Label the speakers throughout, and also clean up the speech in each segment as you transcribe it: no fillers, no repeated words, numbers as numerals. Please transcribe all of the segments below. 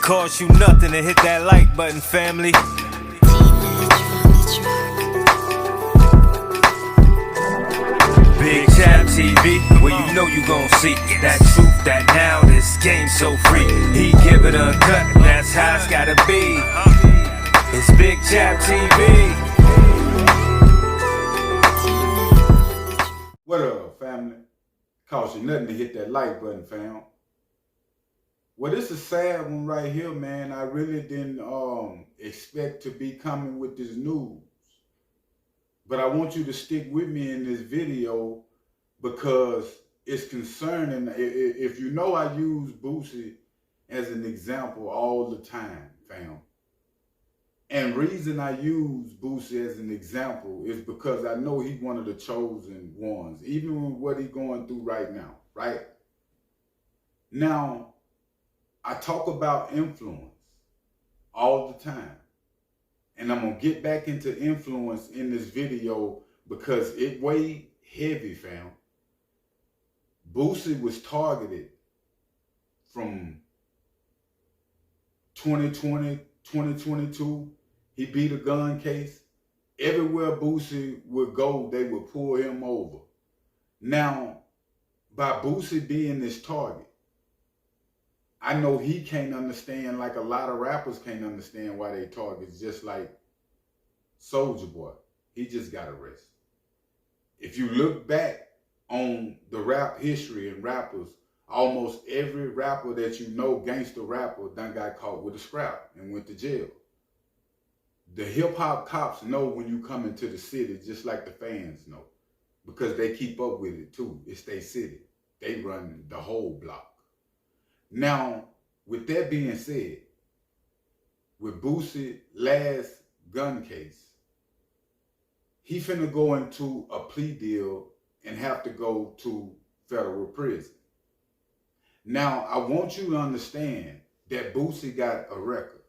Speaker 1: cost you nothing to hit that like button, family. Big Chap TV, where you know you gon' see that truth, that now this game so free. He give it a cut, that's how it's gotta be. It's Big Chap TV.
Speaker 2: What up, family? Cost you nothing to hit that like button, fam. Well, this is a sad one right here, man. I really didn't expect to be coming with this news. But I want you to stick with me in this video because it's concerning. If you know, I use Boosie as an example all the time, fam. And reason I use Boosie as an example is because I know he's one of the chosen ones, even with what he's going through right now, right? Now, I talk about influence all the time. And I'm going to get back into influence in this video because it weighed heavy, fam. Boosie was targeted from 2020, 2022. He beat a gun case. Everywhere Boosie would go, they would pull him over. Now, by Boosie being this target, I know he can't understand, like a lot of rappers can't understand why they targets, just like Soulja Boy. He just got arrested. If you look back on the rap history and rappers, almost every rapper that you know, gangster rapper, done got caught with a scrap and went to jail. The hip-hop cops know when you come into the city, just like the fans know, because they keep up with it too. It's their city. They run the whole block. Now, with that being said, with Boosie's last gun case, he finna go into a plea deal and have to go to federal prison. Now, I want you to understand that Boosie got a record.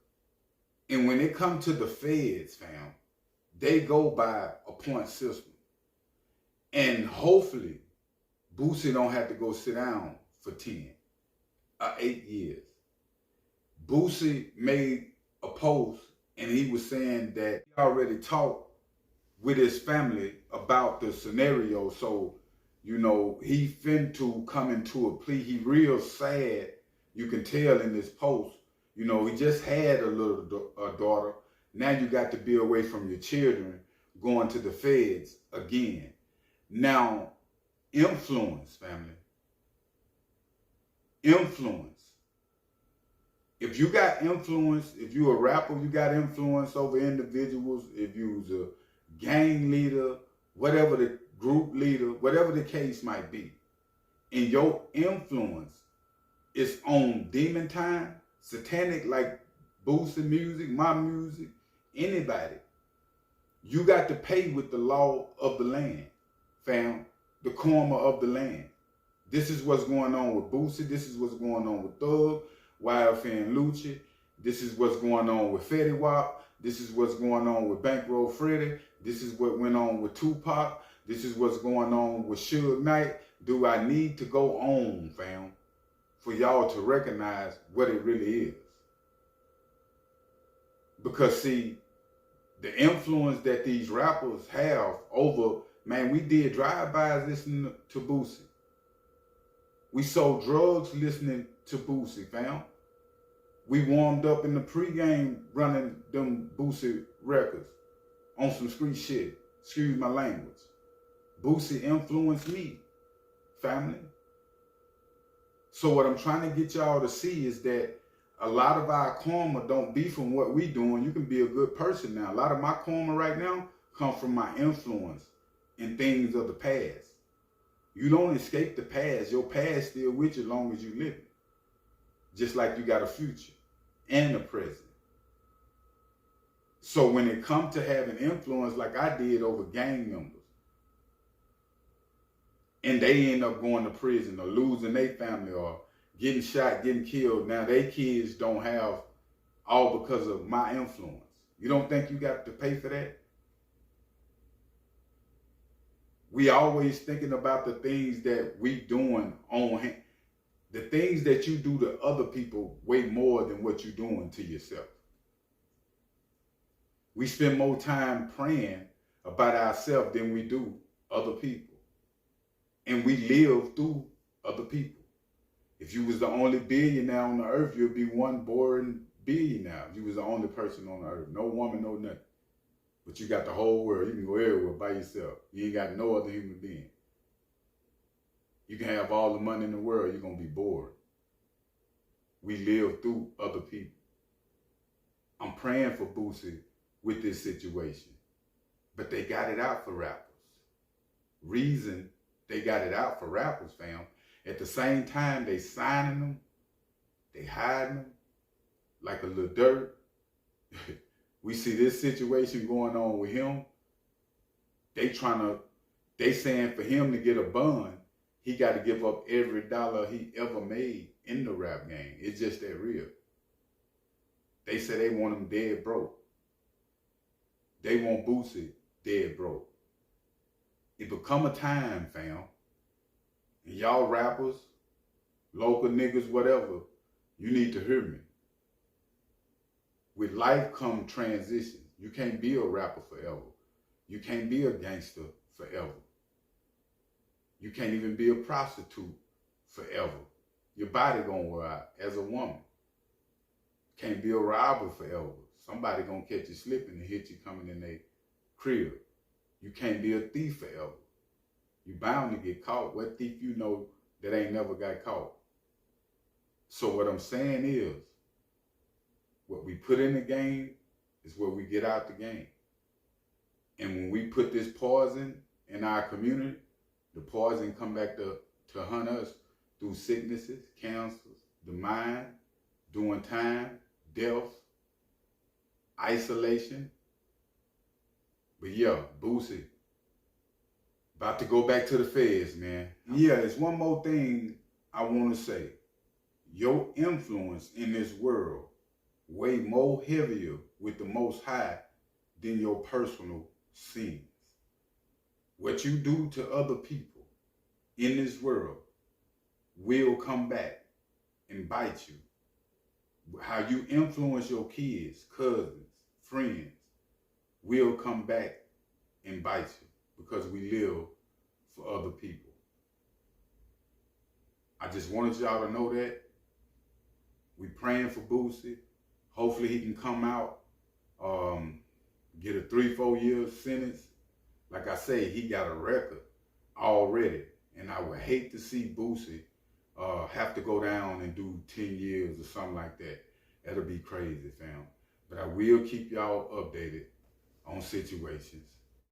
Speaker 2: And when it comes to the feds, fam, they go by a point system. And hopefully, Boosie don't have to go sit down for 10. 8 years. Boosie made a post and he was saying that he already talked with his family about the scenario. So, you know, he finna come into a plea. He real sad. You can tell in this post. You know, he just had a little daughter. Now you got to be away from your children, going to the feds again. Now, influence, family. Influence. If you got influence, if you're a rapper, you got influence over individuals. If you was a gang leader, whatever the group leader, whatever the case might be, and your influence is on demon time, satanic, like Boosie music, my music, anybody, you got to pay with the law of the land, fam, the karma of the land. This is what's going on with Boosie. This is what's going on with Thug, Wildfire and Lucci. This is what's going on with Fetty Wap. This is what's going on with Bankroll Freddie. This is what went on with Tupac. This is what's going on with Suge Knight. Do I need to go on, fam, for y'all to recognize what it really is? Because, see, the influence that these rappers have over, man, we did drive-bys listening to Boosie. We sold drugs listening to Boosie, fam. We warmed up in the pregame running them Boosie records on some street shit. Excuse my language. Boosie influenced me, family. So what I'm trying to get y'all to see is that a lot of our karma don't be from what we doing. You can be a good person now. A lot of my karma right now come from my influence in things of the past. You don't escape the past. Your past still with you as long as you live it. Just like you got a future and a present. So when it comes to having influence like I did over gang members, and they end up going to prison or losing their family or getting shot, getting killed, now their kids don't have, all because of my influence. You don't think you got to pay for that? We always thinking about the things that we doing on The things that you do to other people weigh more than what you're doing to yourself. We spend more time praying about ourselves than we do other people. And we live through other people. If you was the only billionaire on the earth, you'd be one boring billionaire. You was the only person on the earth. No woman, no nothing. But you got the whole world. You can go everywhere by yourself. You ain't got no other human being. You can have all the money in the world. You're going to be bored. We live through other people. I'm praying for Boosie with this situation. But they got it out for rappers. Reason they got it out for rappers, fam. At the same time, they signing them. They hiding them like a little dirt. We see this situation going on with him. They saying for him to get a bond, he got to give up every dollar he ever made in the rap game. It's just that real. They say they want him dead broke. They want Boosie dead broke. It become a time, fam. And y'all rappers, local niggas, whatever, you need to hear me. With life come transitions. You can't be a rapper forever. You can't be a gangster forever. You can't even be a prostitute forever. Your body gonna wear out as a woman. Can't be a robber forever. Somebody gonna catch you slipping and hit you coming in their crib. You can't be a thief forever. You bound to get caught. What thief you know that ain't never got caught? So what I'm saying is, what we put in the game is what we get out the game. And when we put this poison in our community, the poison come back to hunt us through sicknesses, cancers, the mind, doing time, death, isolation. But yeah, Boosie, about to go back to the feds, man. Yeah, there's one more thing I want to say. Your influence in this world way more heavier with the Most High than your personal sins. What you do to other people in this world will come back and bite you. How you influence your kids, cousins, friends will come back and bite you because we live for other people. I just wanted y'all to know that. We praying for Boosie. Hopefully he can come out, get a 3-4 year sentence. Like I say, he got a record already. And I would hate to see Boosie have to go down and do 10 years or something like that. That'll be crazy, fam. But I will keep y'all updated on situations.